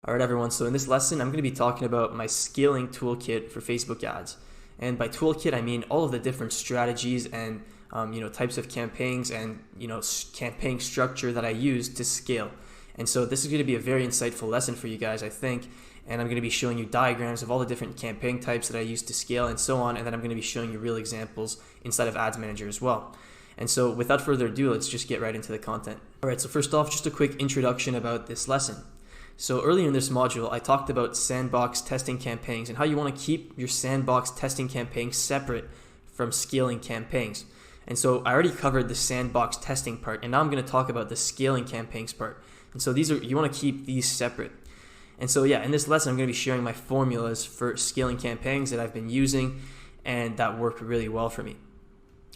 All right, everyone. So in this lesson, I'm going to be talking about my scaling toolkit for Facebook ads. And by toolkit, I mean all of the different strategies and types of campaigns and campaign structure that I use to scale. And so this is going to be a very insightful lesson for you guys, I think. And I'm going to be showing you diagrams of all the different campaign types that I use to scale and so on. And then I'm going to be showing you real examples inside of Ads Manager as well. And so without further ado, let's just get right into the content. All right, so first off, just a quick introduction about this lesson. So earlier in this module, I talked about sandbox testing campaigns and how you want to keep your sandbox testing campaigns separate from scaling campaigns. And so I already covered the sandbox testing part, and now I'm going to talk about the scaling campaigns part. And so you want to keep these separate. And so yeah, in this lesson, I'm going to be sharing my formulas for scaling campaigns that I've been using and that work really well for me.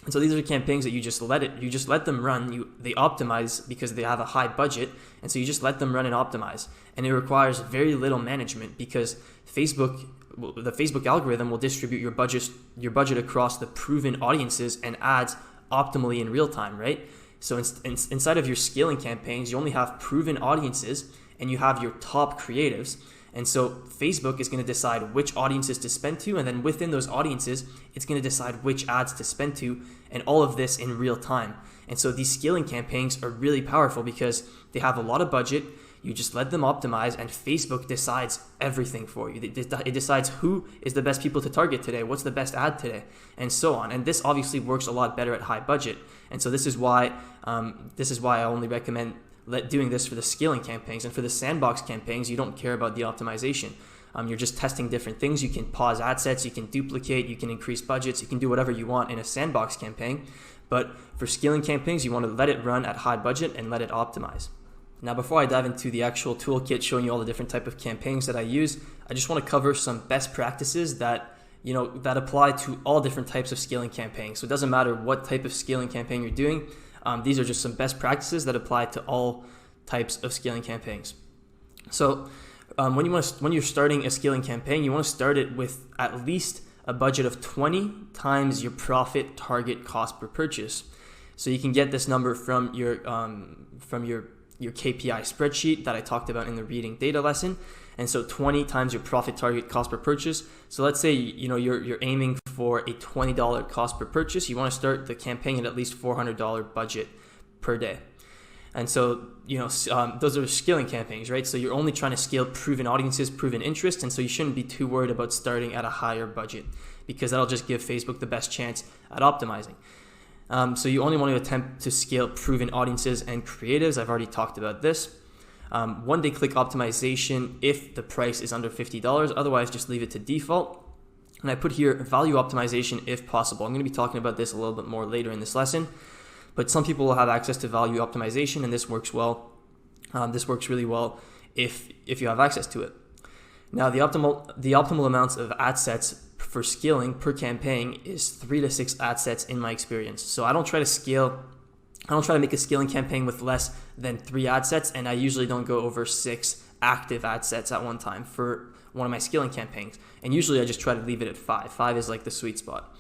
And so these are campaigns that you just let them run. They optimize because they have a high budget, and so you just let them run and optimize. And it requires very little management because the Facebook algorithm will distribute your budget across the proven audiences and ads optimally in real time, right? So inside of your scaling campaigns, you only have proven audiences and you have your top creatives. And so Facebook is going to decide which audiences to spend to, and then within those audiences, it's going to decide which ads to spend to, and all of this in real time. And so these scaling campaigns are really powerful because they have a lot of budget. You just let them optimize, and Facebook decides everything for you. It decides who is the best people to target today, what's the best ad today, and so on. And this obviously works a lot better at high budget. And so this is why I only recommend doing this for the scaling campaigns. And for the sandbox campaigns, you don't care about the optimization. You're just testing different things. You can pause ad sets, you can duplicate, you can increase budgets, you can do whatever you want in a sandbox campaign. But for scaling campaigns, you want to let it run at high budget and let it optimize. Now, before I dive into the actual toolkit showing you all the different type of campaigns that I use, I just want to cover some best practices that apply to all different types of scaling campaigns. So it doesn't matter what type of scaling campaign you're doing. These are just some best practices that apply to all types of scaling campaigns. So when you're starting a scaling campaign, you want to start it with at least a budget of 20 times your profit target cost per purchase. So you can get this number from your KPI spreadsheet that I talked about in the reading data lesson. And so 20 times your profit target cost per purchase. So let's say you're aiming for a $20 cost per purchase. You want to start the campaign at least $400 budget per day. And so those are scaling campaigns, right? So you're only trying to scale proven audiences, proven interest, and so you shouldn't be too worried about starting at a higher budget because that'll just give Facebook the best chance at optimizing. So you only want to attempt to scale proven audiences and creatives. I've already talked about this. One-day click optimization if the price is under $50. Otherwise, just leave it to default. And I put here value optimization if possible. I'm going to be talking about this a little bit more later in this lesson. But some people will have access to value optimization, and this works well. This works really well if you have access to it. Now, the optimal amounts of ad sets for scaling per campaign is 3 to 6 ad sets in my experience. So I don't try to make a scaling campaign with less than 3 ad sets, and I usually don't go over 6 active ad sets at one time for one of my scaling campaigns. And usually I just try to leave it at 5. 5 is like the sweet spot.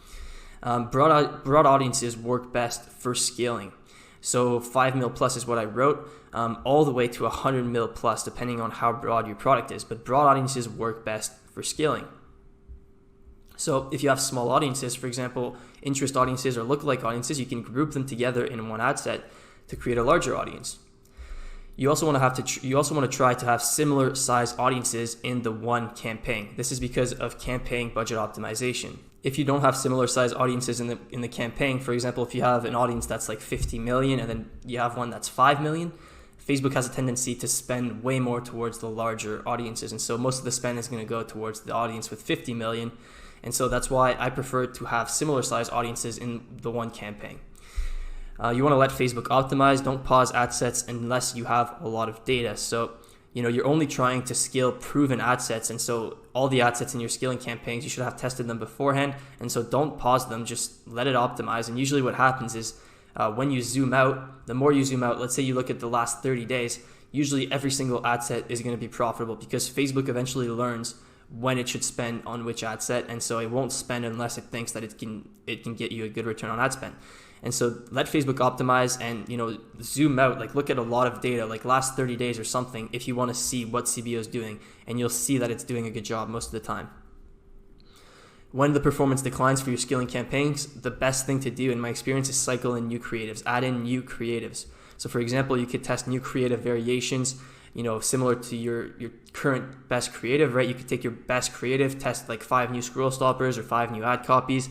Broad audiences work best for scaling. So 5 mil plus is what I wrote, all the way to 100 mil plus, depending on how broad your product is. But broad audiences work best for scaling. So if you have small audiences, for example, interest audiences or lookalike audiences, you can group them together in one ad set to create a larger audience. You also want to try to have similar size audiences in the one campaign. This is because of campaign budget optimization. If you don't have similar size audiences in the campaign, for example, if you have an audience that's like 50 million and then you have one that's 5 million, Facebook has a tendency to spend way more towards the larger audiences. And so most of the spend is going to go towards the audience with 50 million. And so that's why I prefer to have similar size audiences in the one campaign. You want to let Facebook optimize. Don't pause ad sets unless you have a lot of data. So, you're only trying to scale proven ad sets. And so all the ad sets in your scaling campaigns, you should have tested them beforehand. And so don't pause them, just let it optimize. And usually what happens is when you zoom out, the more you zoom out, let's say you look at the last 30 days, usually every single ad set is going to be profitable because Facebook eventually learns when it should spend on which ad set, and so it won't spend unless it thinks that it can get you a good return on ad spend. And so let Facebook optimize and, zoom out, like look at a lot of data, like last 30 days or something, if you want to see what CBO is doing, and you'll see that it's doing a good job most of the time. When the performance declines for your scaling campaigns, the best thing to do in my experience is cycle in new creatives, add in new creatives. So for example, you could test new creative variations, similar to your current best creative, right? You could take your best creative, test like 5 new scroll stoppers or 5 new ad copies,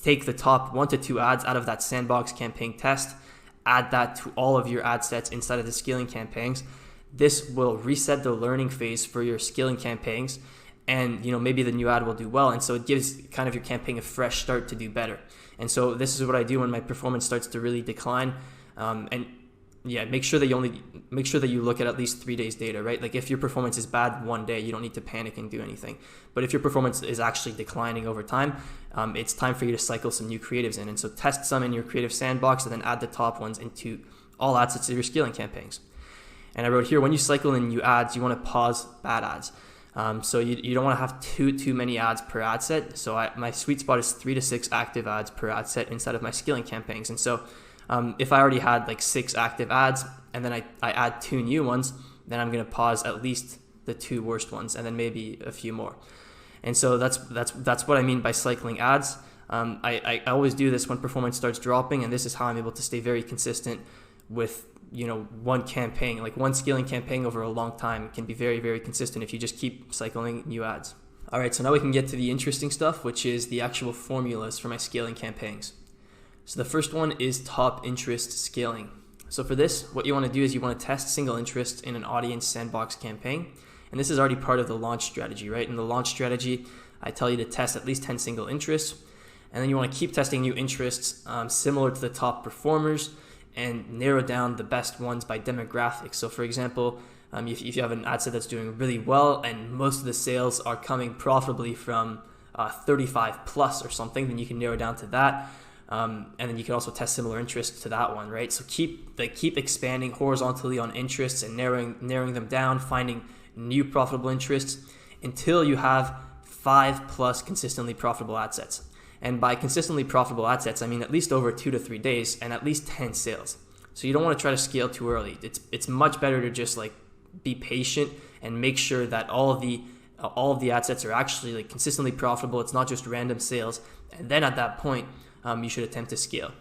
take the top 1 to 2 ads out of that sandbox campaign test, add that to all of your ad sets inside of the scaling campaigns. This will reset the learning phase for your scaling campaigns, and maybe the new ad will do well, and so it gives kind of your campaign a fresh start to do better. And so this is what I do when my performance starts to really decline. Make sure that you look at least 3 days data, right? Like if your performance is bad one day, you don't need to panic and do anything. But if your performance is actually declining over time, it's time for you to cycle some new creatives in. And so test some in your creative sandbox and then add the top ones into all ad sets of your scaling campaigns. And I wrote here, when you cycle in new ads, you want to pause bad ads. So you don't want to have too many ads per ad set. So my sweet spot is 3 to 6 active ads per ad set inside of my scaling campaigns. And so if I already had like 6 active ads and then I add 2 new ones, then I'm going to pause at least the 2 worst ones and then maybe a few more. And so that's what I mean by cycling ads. I always do this when performance starts dropping, and this is how I'm able to stay very consistent with one campaign. Like one scaling campaign over a long time can be very, very consistent if you just keep cycling new ads. All right, so now we can get to the interesting stuff, which is the actual formulas for my scaling campaigns. So the first one is top interest scaling. So for this, what you want to do is you want to test single interest in an audience sandbox campaign. And this is already part of the launch strategy, right? In the launch strategy, I tell you to test at least 10 single interests. And then you want to keep testing new interests similar to the top performers and narrow down the best ones by demographics. So for example, if you have an ad set that's doing really well and most of the sales are coming profitably from 35 plus or something, then you can narrow down to that. And then you can also test similar interests to that one, right? So keep expanding horizontally on interests and narrowing them down, finding new profitable interests until you have 5 plus consistently profitable ad sets. And by consistently profitable ad sets, I mean at least over 2 to 3 days and at least 10 sales. So you don't want to try to scale too early. It's much better to just like be patient and make sure that all of the ad sets are actually like consistently profitable. It's not just random sales. And then at that point, you should attempt to scale.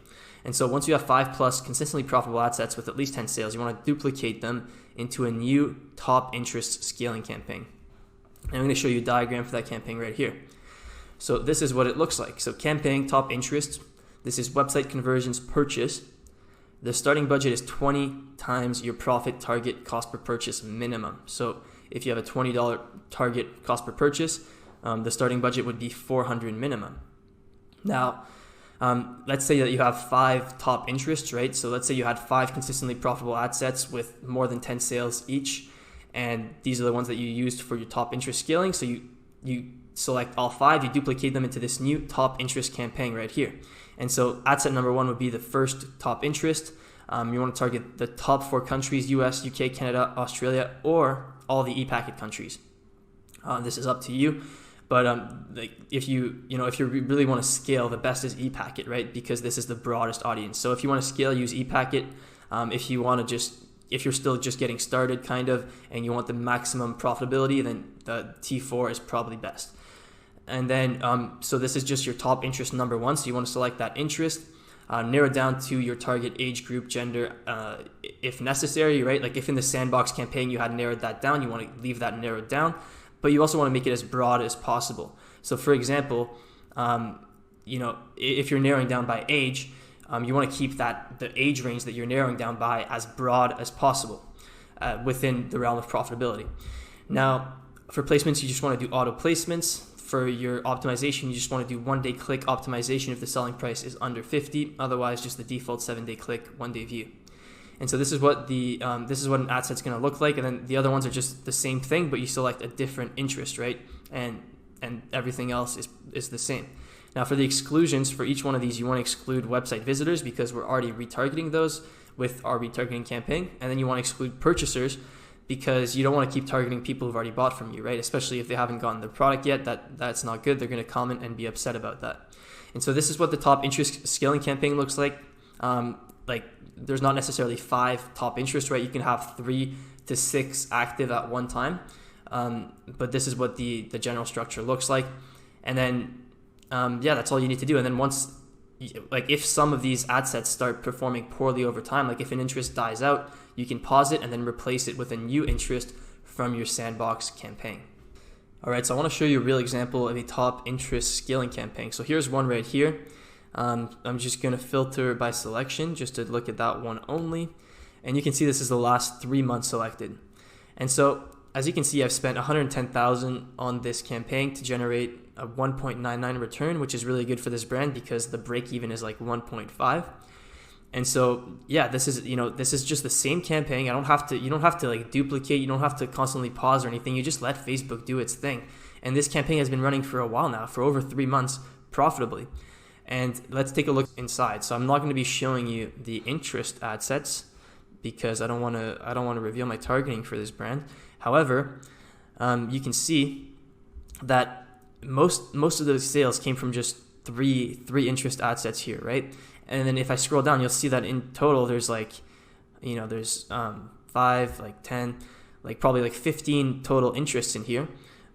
And so once you have 5 plus consistently profitable ad sets with at least 10 sales, you want to duplicate them into a new top interest scaling campaign. And I'm going to show you a diagram for that campaign right here. So this is what it looks like. So campaign top interest. This is website conversions purchase. The starting budget is 20 times your profit target cost per purchase minimum. So if you have a $20 target cost per purchase, the starting budget would be $400 minimum. Now, let's say that you have 5 top interests, right? So let's say you had 5 consistently profitable ad sets with more than 10 sales each, and these are the ones that you used for your top interest scaling. So you select all 5, you duplicate them into this new top interest campaign right here. And so ad set number 1 would be the first top interest. You want to target the top 4 countries: US, UK, Canada, Australia, or all the ePacket countries. This is up to you. But if you really want to scale, the best is ePacket, right? Because this is the broadest audience. So if you want to scale, use ePacket. If you're still just getting started kind of, and you want the maximum profitability, then the T4 is probably best. And then, so this is just your top interest number 1. So you want to select that interest, narrow down to your target age group, gender, if necessary, right? Like if in the sandbox campaign you had narrowed that down, you want to leave that narrowed down. But you also want to make it as broad as possible. So for example, if you're narrowing down by age, you want to keep the age range that you're narrowing down by as broad as possible within the realm of profitability. Now, for placements, you just want to do auto placements. For your optimization, you just want to do 1-day click optimization if the selling price is under 50. Otherwise, just the default 7-day click, 1-day view. And so this is what an ad set's going to look like. And then the other ones are just the same thing, but you select a different interest, right? And everything else is the same. Now for the exclusions, for each one of these, you want to exclude website visitors because we're already retargeting those with our retargeting campaign. And then you want to exclude purchasers because you don't want to keep targeting people who've already bought from you, right? Especially if they haven't gotten the product yet, that's not good. They're going to comment and be upset about that. And so this is what the top interest scaling campaign looks like. like there's not necessarily 5 top interests, right? You can have 3 to 6 active at one time. But this is what the general structure looks like. And then, yeah, that's all you need to do. And then once, like if some of these ad sets start performing poorly over time, like if an interest dies out, you can pause it and then replace it with a new interest from your sandbox campaign. All right, so I want to show you a real example of a top interest scaling campaign. So here's one right here. I'm just going to filter by selection just to look at that one only. And you can see this is the last 3 months selected. And so as you can see, I've spent $110,000 on this campaign to generate a 1.99 return, which is really good for this brand because the break even is like 1.5. And so, yeah, this is just the same campaign. You don't have to like duplicate. You don't have to constantly pause or anything. You just let Facebook do its thing. And this campaign has been running for a while now, for over 3 months profitably. And let's take a look inside. So I'm not going to be showing you the interest ad sets because I don't want to reveal my targeting for this brand. However, you can see that most of those sales came from just three interest ad sets here, right? And then if I scroll down, you'll see that in total there's like, there's 5, like 10, like probably like 15 total interests in here.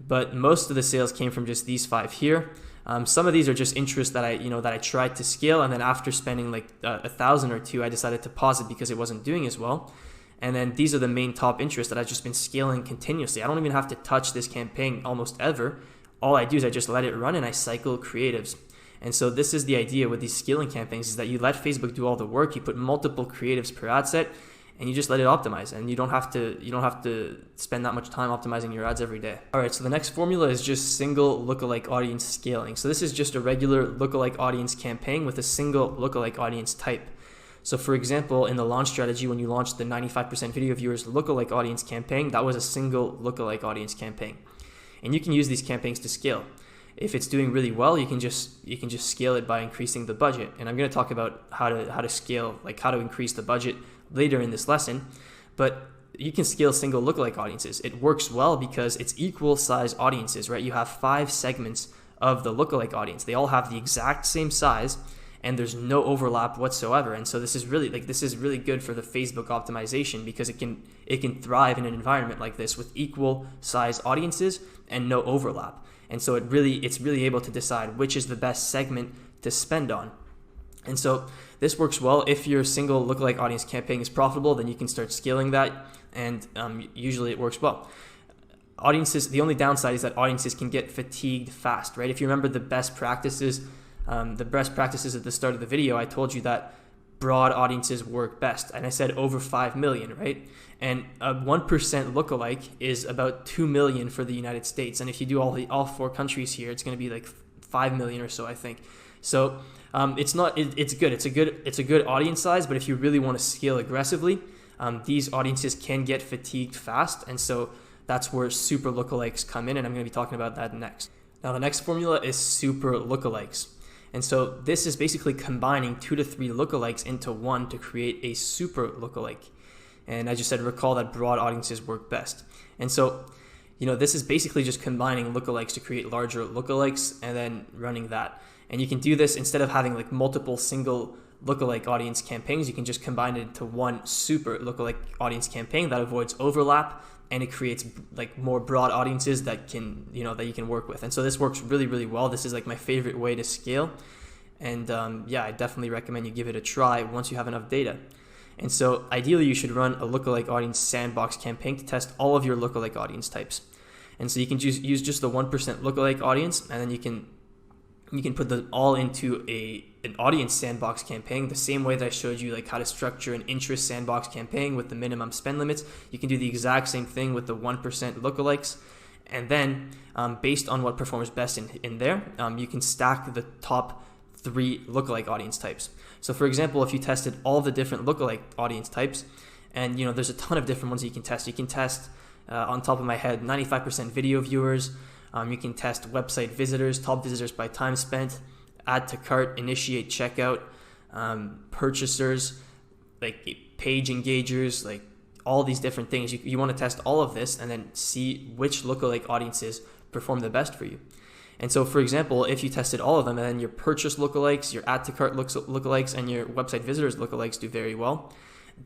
But most of the sales came from just these 5 here. Some of these are just interests that I tried to scale, and then after spending like $1,000 or $2, I decided to pause it because it wasn't doing as well. And then these are the main top interests that I've just been scaling continuously. I don't even have to touch this campaign almost ever. All I do is I just let it run and I cycle creatives. And so this is the idea with these scaling campaigns, is that you let Facebook do all the work. You put multiple creatives per ad set, and you just let it optimize, and you don't have to spend that much time optimizing your ads every day. All right, so the next formula is just single lookalike audience scaling. So this is just a regular lookalike audience campaign with a single lookalike audience type. So for example, in the launch strategy, when you launched the 95% video viewers lookalike audience campaign, that was a single lookalike audience campaign. And you can use these campaigns to scale. If it's doing really well, you can just scale it by increasing the budget. And I'm going to talk about how to scale, like how to increase the budget later in this lesson. But you can scale single lookalike audiences. It works well because it's equal size audiences, right? You have 5 segments of the lookalike audience. They all have the exact same size, and there's no overlap whatsoever. And so this is really good for the Facebook optimization because it can thrive in an environment like this with equal size audiences and no overlap. And so it's really able to decide which is the best segment to spend on. And so this works well. If your single lookalike audience campaign is profitable, then you can start scaling that, and usually it works well. Audiences, the only downside is that audiences can get fatigued fast, right? If you remember the best practices at the start of the video, I told you that broad audiences work best, and I said over 5 million, right? And a 1% lookalike is about 2 million for the United States, and if you do all 4 countries here, it's going to be like 5 million or so, I think. So it's good. It's a good audience size, but if you really want to scale aggressively, these audiences can get fatigued fast, and so that's where super lookalikes come in, and I'm going to be talking about that next. Now, the next formula is super lookalikes. And so this is basically combining 2 to 3 lookalikes into one to create a super lookalike. And as you said, recall that broad audiences work best. And so, this is basically just combining lookalikes to create larger lookalikes and then running that. And you can do this instead of having like multiple single lookalike audience campaigns. You can just combine it into one super lookalike audience campaign that avoids overlap, and it creates like more broad audiences that you can work with. And so this works really, really well. This is like my favorite way to scale. And I definitely recommend you give it a try once you have enough data. And so ideally you should run a lookalike audience sandbox campaign to test all of your lookalike audience types. And so you can use just the 1% lookalike audience, and then you can put them all into an audience sandbox campaign the same way that I showed you like how to structure an interest sandbox campaign with the minimum spend limits. You can do the exact same thing with the 1% lookalikes, and then based on what performs best in there, you can stack the top 3 lookalike audience types. So for example, if you tested all the different lookalike audience types, and there's a ton of different ones that you can test on top of my head, 95% video viewers. You can test website visitors, top visitors by time spent, add to cart, initiate checkout, purchasers, like page engagers, like all these different things. You want to test all of this and then see which lookalike audiences perform the best for you. And so, for example, if you tested all of them and then your purchase lookalikes, your add to cart lookalikes, and your website visitors lookalikes do very well,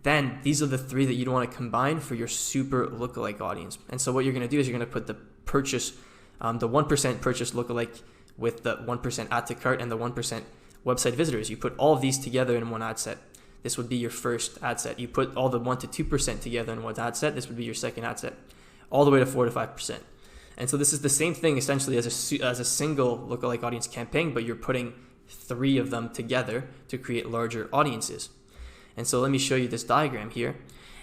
then these are the three that you'd want to combine for your super lookalike audience. And so what you're going to do is you're going to put the purchase, the 1% purchase lookalike with the 1% add to cart and the 1% website visitors. You put all of these together in one ad set. This would be your first ad set. You put all the 1 to 2% together in one ad set. This would be your second ad set, all the way to 4 to 5%. And so this is the same thing essentially as a single lookalike audience campaign, but you're putting 3 of them together to create larger audiences. And so let me show you this diagram here.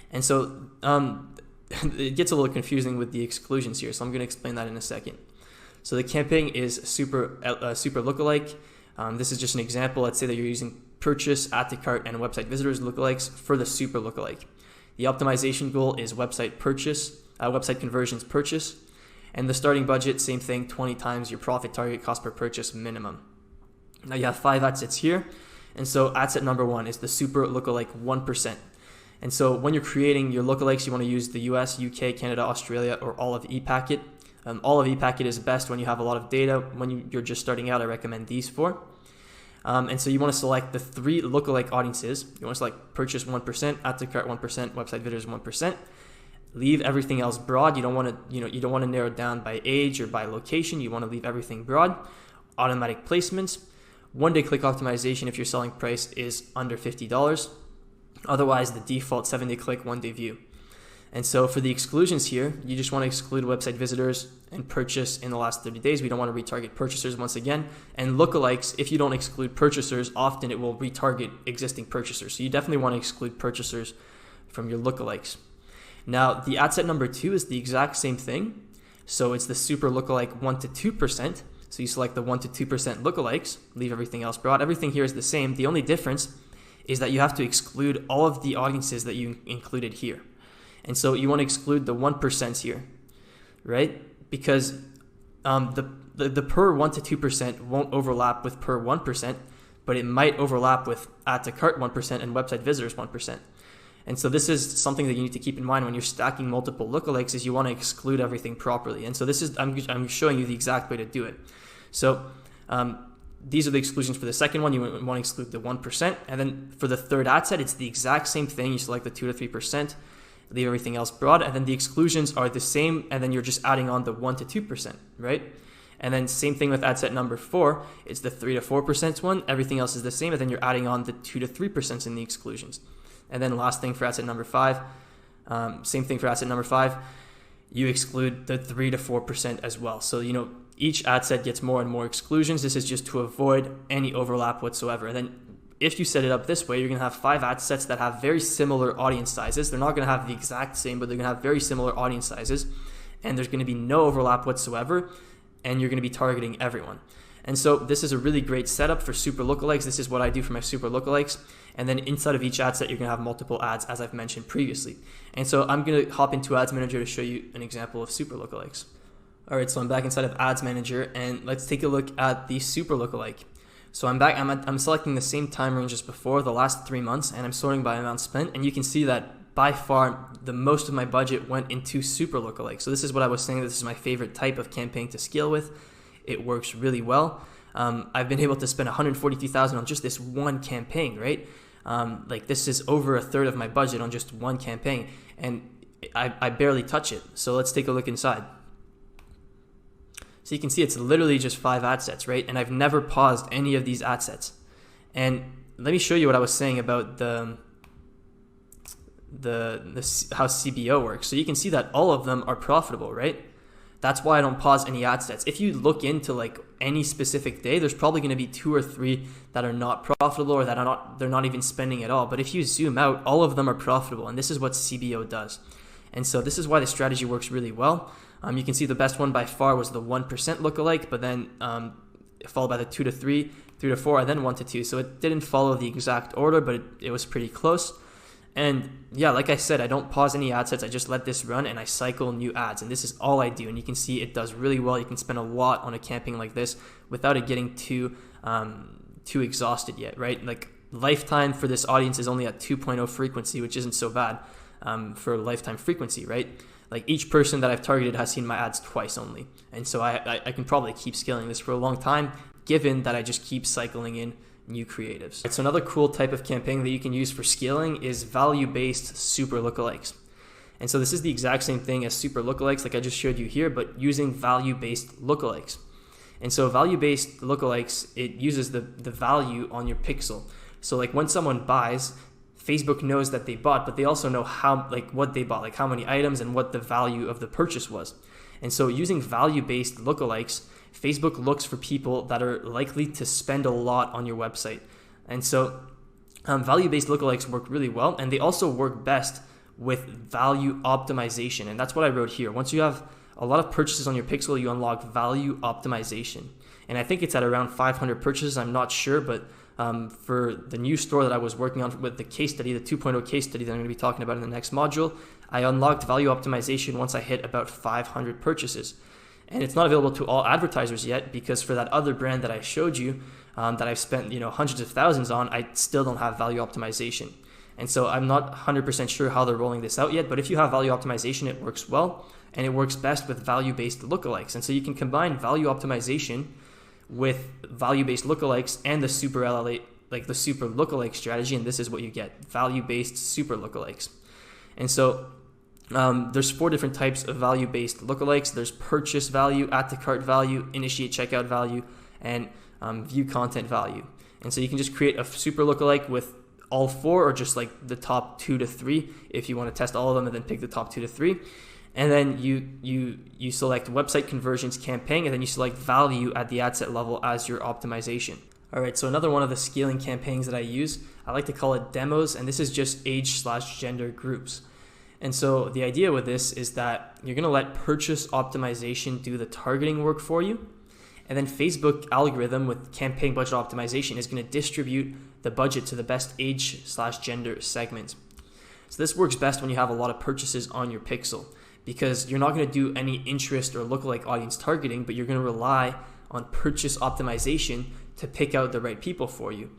And so it gets a little confusing with the exclusions here, so I'm going to explain that in a second. So the campaign is super lookalike. This is just an example. Let's say that you're using purchase, add to cart, and website visitors lookalikes for the super lookalike. The optimization goal is website conversions purchase. And the starting budget, same thing, 20 times your profit target cost per purchase minimum. Now you have 5 ad sets here. And so ad set number 1 is the super lookalike 1%. And so when you're creating your lookalikes, you want to use the US, UK, Canada, Australia, or all of ePacket. All of ePacket is best when you have a lot of data. When you're just starting out, I recommend these 4. And so you want to select the 3 lookalike audiences. You want to select purchase 1%, add to cart 1%, website visitors 1%. Leave everything else broad. You don't want to narrow it down by age or by location. You want to leave everything broad. Automatic placements. 1-day click optimization if your selling price is under $50. Otherwise, the default 7-day click, 1-day view. And so for the exclusions here, you just want to exclude website visitors and purchase in the last 30 days. We don't want to retarget purchasers once again. And lookalikes, if you don't exclude purchasers, often it will retarget existing purchasers. So you definitely want to exclude purchasers from your lookalikes. Now, the ad set number 2 is the exact same thing. So it's the super lookalike 1 to 2%. So you select the 1 to 2% lookalikes, leave everything else broad. Everything here is the same. The only difference is that you have to exclude all of the audiences that you included here. And so you want to exclude the 1% here, right? Because the per 1 to 2% won't overlap with per 1%, but it might overlap with add to cart 1% and website visitors 1%. And so this is something that you need to keep in mind when you're stacking multiple lookalikes, is you want to exclude everything properly. And so this is I'm showing you the exact way to do it. So these are the exclusions for the second one. You want to exclude the 1%. And then for the third ad set, it's the exact same thing. You select the 2 to 3%, leave everything else broad. And then the exclusions are the same. And then you're just adding on the 1 to 2%, right? And then same thing with ad set number 4. It's the 3 to 4% one. Everything else is the same. And then you're adding on the 2 to 3% in the exclusions. And then last thing for ad set number 5, same thing for ad set number 5, you exclude the 3 to 4% as well. So, each ad set gets more and more exclusions. This is just to avoid any overlap whatsoever. And then if you set it up this way, you're going to have 5 ad sets that have very similar audience sizes. They're not going to have the exact same, but they're going to have very similar audience sizes. And there's going to be no overlap whatsoever. And you're going to be targeting everyone. And so this is a really great setup for super lookalikes. This is what I do for my super lookalikes. And then inside of each ad set, you're going to have multiple ads, as I've mentioned previously. And so I'm going to hop into Ads Manager to show you an example of super lookalikes. All right, so I'm back inside of Ads Manager, and let's take a look at the super lookalike. So I'm back. I'm selecting the same time range as before, the last 3 months, and I'm sorting by amount spent. And you can see that by far the most of my budget went into super lookalike. So this is what I was saying. This is my favorite type of campaign to scale with. It works really well. I've been able to spend $142,000 on just this one campaign, right? This is over a third of my budget on just one campaign, and I barely touch it. So let's take a look inside. So you can see it's literally just 5 ad sets, right? And I've never paused any of these ad sets. And let me show you what I was saying about the how CBO works. So you can see that all of them are profitable, right? That's why I don't pause any ad sets. If you look into any specific day, there's probably going to be 2 or 3 that are not profitable, or that they're not even spending at all. But if you zoom out, all of them are profitable, and this is what CBO does. And so this is why the strategy works really well. You can see the best one by far was the 1% lookalike, but then followed by the 2 to 3, 3 to 4, and then 1 to 2. So it didn't follow the exact order, but it was pretty close. And yeah, like I said, I don't pause any ad sets. I just let this run and I cycle new ads. And this is all I do. And you can see it does really well. You can spend a lot on a campaign like this without it getting too exhausted yet, right? Lifetime for this audience is only at 2.0 frequency, which isn't so bad for lifetime frequency, right? like each person that I've targeted has seen my ads twice only. And so I can probably keep scaling this for a long time, given that I just keep cycling in new creatives. So another cool type of campaign that you can use for scaling is value-based super lookalikes. And so this is the exact same thing as super lookalikes like I just showed you here, but using value-based lookalikes. And so value-based lookalikes, it uses the value on your pixel. So like when someone buys, Facebook knows that they bought, but they also know how, like what they bought, like how many items and what the value of the purchase was. And so using value-based lookalikes, Facebook looks for people that are likely to spend a lot on your website. And so value-based lookalikes work really well, and they also work best with value optimization. And that's what I wrote here. Once you have a lot of purchases on your pixel, you unlock value optimization. And I think it's at around 500 purchases. I'm not sure, but for the new store that I was working on with the case study, the 2.0 case study that I'm going to be talking about in the next module, I unlocked value optimization once I hit about 500 purchases. And it's not available to all advertisers yet, because for that other brand that I showed you, that I've spent hundreds of thousands on, I still don't have value optimization. And so I'm not 100% sure how they're rolling this out yet, but if you have value optimization, it works well, and it works best with value-based lookalikes. And so you can combine value optimization with value-based lookalikes and the super LLA, like the super lookalike strategy, and this is what you get: value-based super lookalikes. And so there's 4 different types of value-based lookalikes. There's purchase value, add to cart value, initiate checkout value, and view content value. And so you can just create a super lookalike with all 4, or just like the top 2 to 3 if you want to test all of them, and then pick the top 2 to 3. And then you select website conversions campaign, and then you select value at the ad set level as your optimization. All right, so another one of the scaling campaigns that I use, I like to call it demos, and this is just age/gender groups. And so the idea with this is that you're going to let purchase optimization do the targeting work for you, and then Facebook algorithm with campaign budget optimization is going to distribute the budget to the best age/gender segment. So this works best when you have a lot of purchases on your pixel, because you're not going to do any interest or lookalike audience targeting, but you're going to rely on purchase optimization to pick out the right people for you.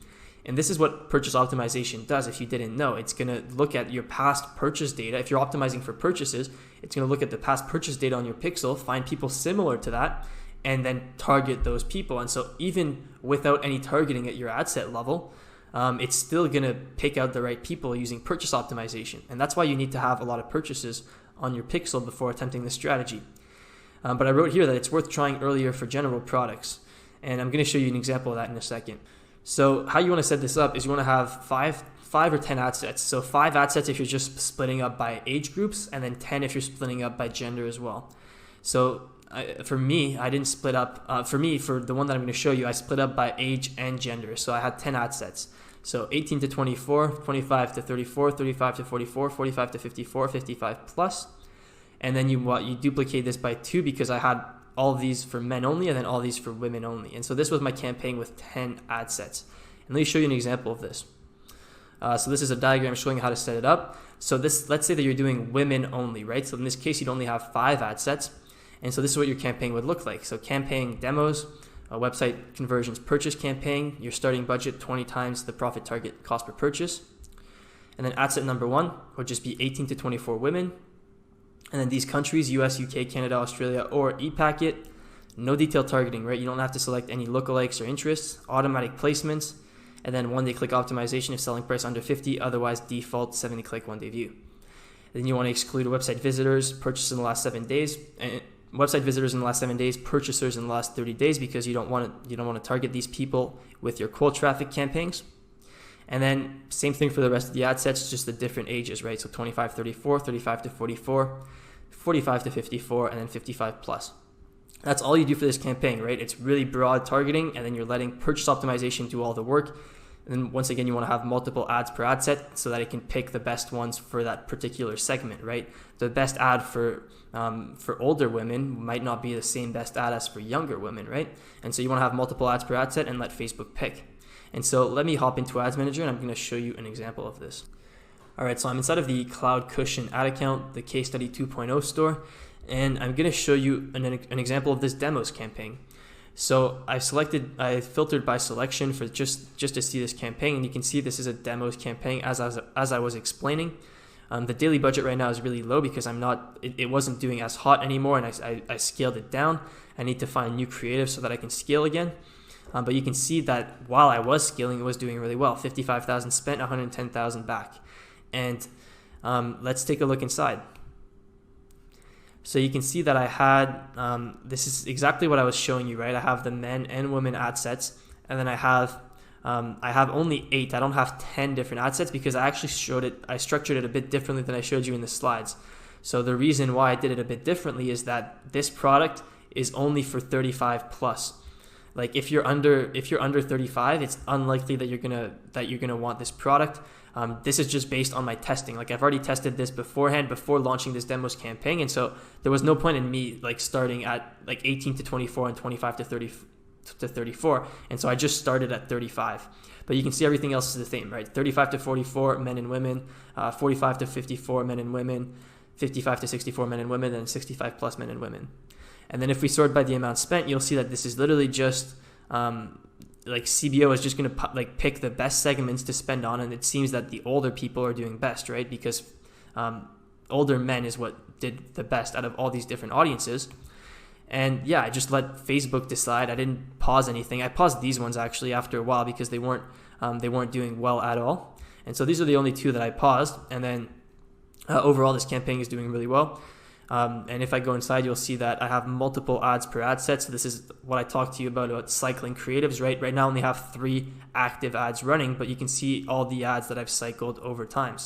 And this is what purchase optimization does. If you didn't know, it's going to look at your past purchase data. If you're optimizing for purchases, it's going to look at the past purchase data on your pixel, find people similar to that, and then target those people. And so even without any targeting at your ad set level, it's still going to pick out the right people using purchase optimization. And that's why you need to have a lot of purchases on your pixel before attempting this strategy. But I wrote here that it's worth trying earlier for general products. And I'm going to show you an example of that in a second. So how you want to set this up is you want to have five or 10 ad sets. So 5 ad sets if you're just splitting up by age groups, and then 10 if you're splitting up by gender as well. So for me, I didn't split up. For the one that I'm going to show you, I split up by age and gender. So I had 10 ad sets. So 18 to 24, 25 to 34, 35 to 44, 45 to 54, 55 plus. And then you duplicate this by 2, because I had all of these for men only and then all these for women only. And so this was my campaign with 10 ad sets. And let me show you an example of this. So this is a diagram showing how to set it up. So let's say that you're doing women only, right? So in this case, you'd only have 5 ad sets. And so this is what your campaign would look like. So campaign demos, a website conversions purchase campaign, your starting budget 20 times the profit target cost per purchase. And then ad set number 1 would just be 18 to 24 women. And then these countries, US, UK, Canada, Australia, or ePacket, no detailed targeting, right? You don't have to select any lookalikes or interests, automatic placements, and then 1-day click optimization if selling price under 50, otherwise default 70 click 1-day view. Then you want to exclude website visitors, purchase in the last 7 days, and website visitors in the last 7 days, purchasers in the last 30 days, because you don't want to target these people with your cold traffic campaigns. And then same thing for the rest of the ad sets, just the different ages, right? So 25, 34, 35 to 44, 45 to 54, and then 55 plus. That's all you do for this campaign, right? It's really broad targeting, and then you're letting purchase optimization do all the work. And then once again, you want to have multiple ads per ad set so that it can pick the best ones for that particular segment, right? The best ad for older women might not be the same best ad as for younger women, right? And so you want to have multiple ads per ad set and let Facebook pick. And so let me hop into Ads Manager, and I'm going to show you an example of this. All right, so I'm inside of the Cloud Cushion ad account, the Case Study 2.0 store, and I'm going to show you an example of this demos campaign. So I filtered by selection for just to see this campaign, and you can see this is a demos campaign as I was explaining. The daily budget right now is really low because it wasn't doing as hot anymore, and I scaled it down. I need to find new creative so that I can scale again. But you can see that while I was scaling, it was doing really well. 55,000 spent, 110,000 back. And let's take a look inside. So you can see that I had, this is exactly what I was showing you, right? I have the men and women ad sets, and then I have only 8. I don't have 10 different ad sets because I structured it a bit differently than I showed you in the slides. So the reason why I did it a bit differently is that this product is only for 35 plus. Like if you're under 35, it's unlikely that you're gonna want this product. This is just based on my testing. Like I've already tested this beforehand before launching this demos campaign, and so there was no point in me like starting at like 18 to 24 and 25 to 30 to 34, and so I just started at 35. But you can see everything else is the same, right? 35 to 44 men and women, 45 to 54 men and women, 55 to 64 men and women, and 65 plus men and women. And then if we sort by the amount spent, you'll see that this is literally just like CBO is just going to like pick the best segments to spend on, and it seems that the older people are doing best, right? Because older men is what did the best out of all these different audiences. And yeah, I just let Facebook decide. I didn't pause anything. I paused these ones actually after a while because they weren't doing well at all. And so these are the only 2 that I paused. And then overall, this campaign is doing really well. And if I go inside, you'll see that I have multiple ads per ad set. So this is what I talked to you about cycling creatives, right? Right now I only have 3 active ads running, but you can see all the ads that I've cycled over time.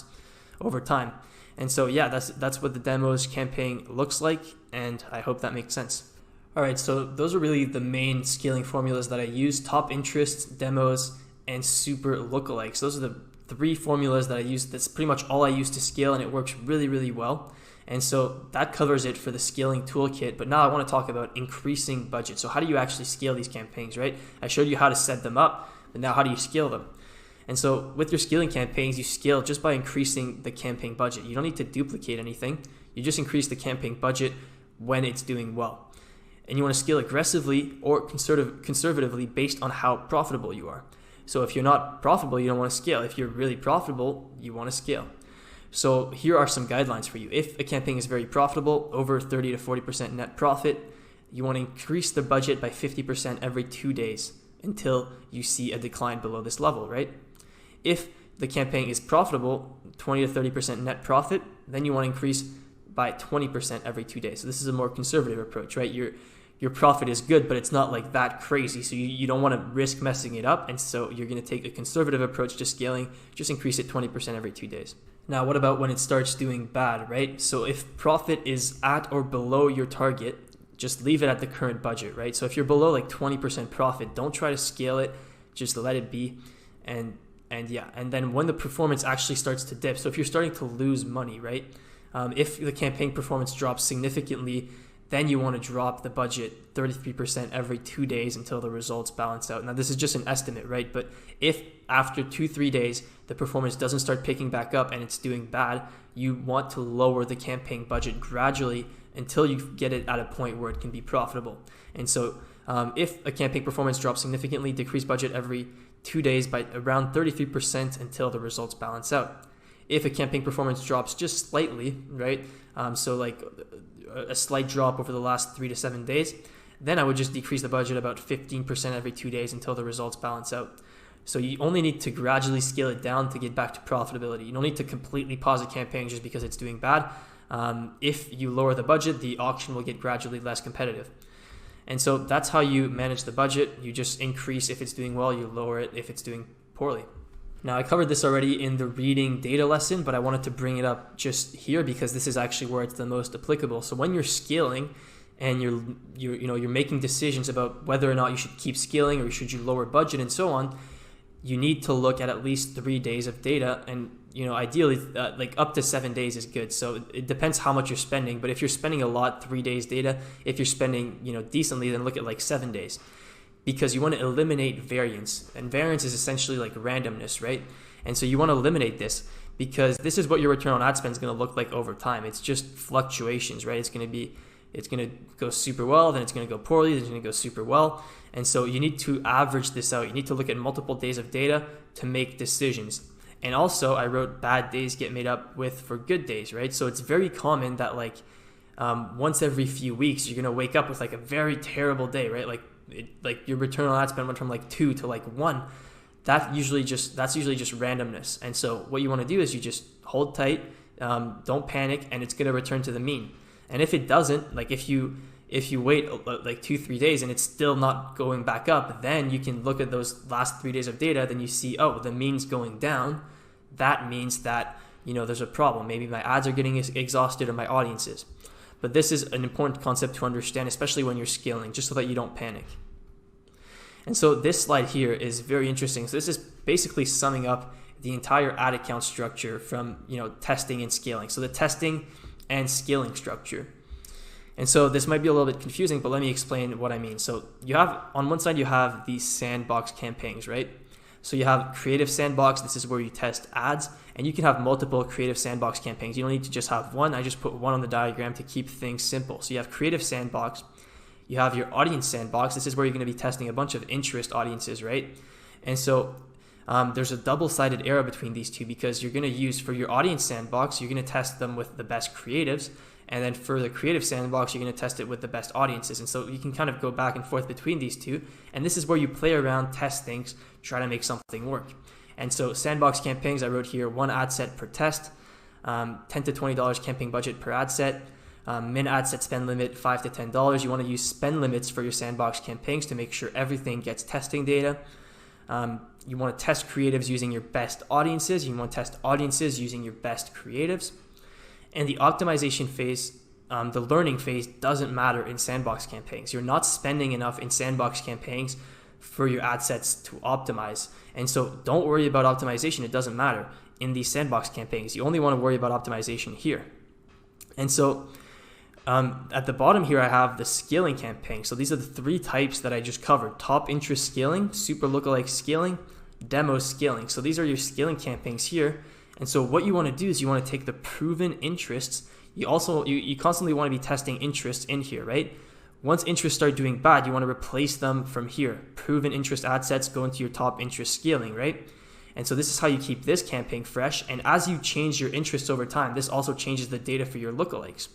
And so yeah, that's what the demos campaign looks like, and I hope that makes sense. All right, so those are really the main scaling formulas that I use: top interest, demos, and super lookalikes. Those are the 3 formulas that I use. That's pretty much all I use to scale, and it works really, really well. And so that covers it for the scaling toolkit. But now I want to talk about increasing budget. So how do you actually scale these campaigns, right? I showed you how to set them up, but now how do you scale them? And so with your scaling campaigns, you scale just by increasing the campaign budget. You don't need to duplicate anything. You just increase the campaign budget when it's doing well. And you want to scale aggressively or conservatively based on how profitable you are. So if you're not profitable, you don't want to scale. If you're really profitable, you want to scale. So here are some guidelines for you. If a campaign is very profitable, over 30 to 40% net profit, you want to increase the budget by 50% every 2 days until you see a decline below this level, right? If the campaign is profitable, 20 to 30% net profit, then you want to increase by 20% every 2 days. So this is a more conservative approach, right? Your profit is good, but it's not like that crazy. So you don't want to risk messing it up. And so you're going to take a conservative approach to scaling, just increase it 20% every 2 days. Now, what about when it starts doing bad, right? So if profit is at or below your target, just leave it at the current budget, right? So if you're below like 20% profit, don't try to scale it, just let it be. And then when the performance actually starts to dip, so if you're starting to lose money, right? If the campaign performance drops significantly, then you want to drop the budget 33% every 2 days until the results balance out. Now, this is just an estimate, right? But if after 2-3 days, the performance doesn't start picking back up and it's doing bad, you want to lower the campaign budget gradually until you get it at a point where it can be profitable. And so if a campaign performance drops significantly, decrease budget every 2 days by around 33% until the results balance out. If a campaign performance drops just slightly, right? So like a slight drop over the last 3 to 7 days, then I would just decrease the budget about 15% every 2 days until the results balance out. So you only need to gradually scale it down to get back to profitability. You don't need to completely pause a campaign just because it's doing bad. If you lower the budget, the auction will get gradually less competitive. And so that's how you manage the budget. You just increase if it's doing well, you lower it if it's doing poorly. Now, I covered this already in the reading data lesson, but I wanted to bring it up just here because this is actually where it's the most applicable. So when you're scaling and you're making decisions about whether or not you should keep scaling or should you lower budget and so on, you need to look at least 3 days of data, and ideally like up to 7 days is good. So it depends how much you're spending, but if you're spending a lot, 3 days data. If you're spending decently, then look at like 7 days, because you want to eliminate variance, and variance is essentially like randomness, right? And so you want to eliminate this because this is what your return on ad spend is going to look like over time. It's just fluctuations, right? It's going to go super well, then it's going to go poorly, then it's going to go super well. And so you need to average this out. You need to look at multiple days of data to make decisions. And also I wrote bad days get made up with for good days, right? So it's very common that like once every few weeks, you're gonna wake up with like a very terrible day, right? Like your return on ad spend went from like 2 to like 1. That's usually just randomness. And so what you want to do is you just hold tight, don't panic, and it's gonna return to the mean. And if it doesn't, like if you wait like 2-3 days and it's still not going back up, then you can look at those last 3 days of data. Then you see, oh, the mean's going down. That means that there's a problem. Maybe my ads are getting exhausted or my audience is. But this is an important concept to understand, especially when you're scaling, just so that you don't panic. And so this slide here is very interesting. So this is basically summing up the entire ad account structure from testing and scaling. So the testing and scaling structure. And so this might be a little bit confusing, but let me explain what I mean. So you have, on one side, you have these sandbox campaigns, right? So you have creative sandbox. This is where you test ads, and you can have multiple creative sandbox campaigns. You don't need to just have one. I just put one on the diagram to keep things simple. So you have creative sandbox. You have your audience sandbox. This is where you're going to be testing a bunch of interest audiences, right? And so there's a double-sided arrow between these two, because you're going to use, for your audience sandbox, you're going to test them with the best creatives. And then for the creative sandbox, you're going to test it with the best audiences. And so you can kind of go back and forth between these two. And this is where you play around, test things, try to make something work. And so sandbox campaigns, I wrote here 1 ad set per test, $10 to $20 campaign budget per ad set. Min ad set spend limit $5 to $10. You want to use spend limits for your sandbox campaigns to make sure everything gets testing data. You want to test creatives using your best audiences. You want to test audiences using your best creatives. And the optimization phase, the learning phase, doesn't matter in sandbox campaigns. You're not spending enough in sandbox campaigns for your ad sets to optimize. And so don't worry about optimization. It doesn't matter in these sandbox campaigns. You only want to worry about optimization here. And so at the bottom here, I have the scaling campaign. So these are the 3 types that I just covered: top interest scaling, super lookalike scaling, demo scaling. So these are your scaling campaigns here. And so what you want to do is you want to take the proven interests. You constantly want to be testing interests in here, right? Once interests start doing bad, you want to replace them from here. Proven interest ad sets go into your top interest scaling, right? And so this is how you keep this campaign fresh. And as you change your interests over time, this also changes the data for your lookalikes.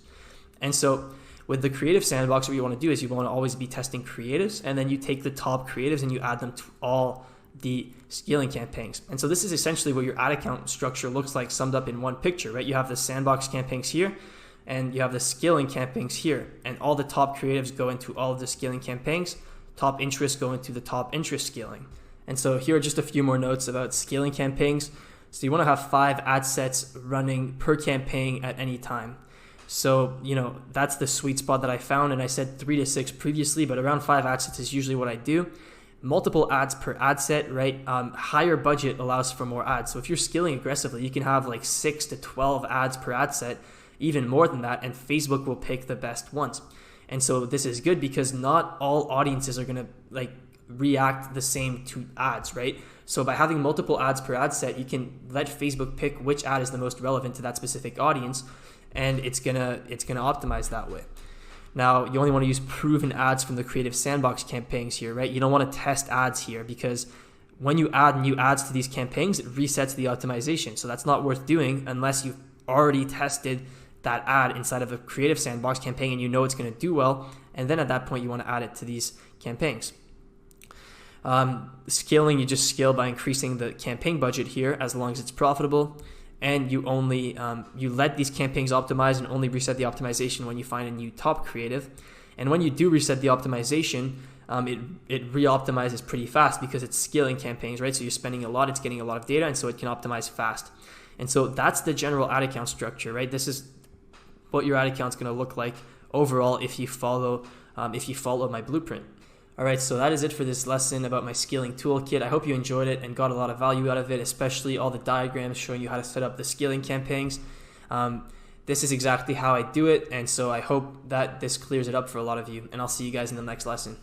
And so with the creative sandbox, what you want to do is you want to always be testing creatives, and then you take the top creatives and you add them to all the scaling campaigns. And so this is essentially what your ad account structure looks like, summed up in one picture, right? You have the sandbox campaigns here, and you have the scaling campaigns here, and all the top creatives go into all of the scaling campaigns. Top interests go into the top interest scaling. And so here are just a few more notes about scaling campaigns. So you want to have 5 ad sets running per campaign at any time. So, that's the sweet spot that I found, and I said 3 to 6 previously, but around 5 ad sets is usually what I do. Multiple ads per ad set, right? Higher budget allows for more ads. So if you're scaling aggressively, you can have like 6 to 12 ads per ad set, even more than that, and Facebook will pick the best ones. And so this is good because not all audiences are going to react the same to ads, right? So by having multiple ads per ad set, you can let Facebook pick which ad is the most relevant to that specific audience, and it's gonna optimize that way. Now, you only want to use proven ads from the creative sandbox campaigns here, right? You don't want to test ads here, because when you add new ads to these campaigns, it resets the optimization. So that's not worth doing unless you've already tested that ad inside of a creative sandbox campaign and you know it's going to do well. And then at that point, you want to add it to these campaigns. Scaling, you just scale by increasing the campaign budget here as long as it's profitable. And you only you let these campaigns optimize and only reset the optimization when you find a new top creative. And when you do reset the optimization, it re-optimizes pretty fast because it's scaling campaigns, right? So you're spending a lot, it's getting a lot of data, and so it can optimize fast. And so that's the general ad account structure, right? This is what your ad account's going to look like overall if you follow my blueprint. All right, so that is it for this lesson about my scaling toolkit. I hope you enjoyed it and got a lot of value out of it, especially all the diagrams showing you how to set up the scaling campaigns. This is exactly how I do it, and so I hope that this clears it up for a lot of you, and I'll see you guys in the next lesson.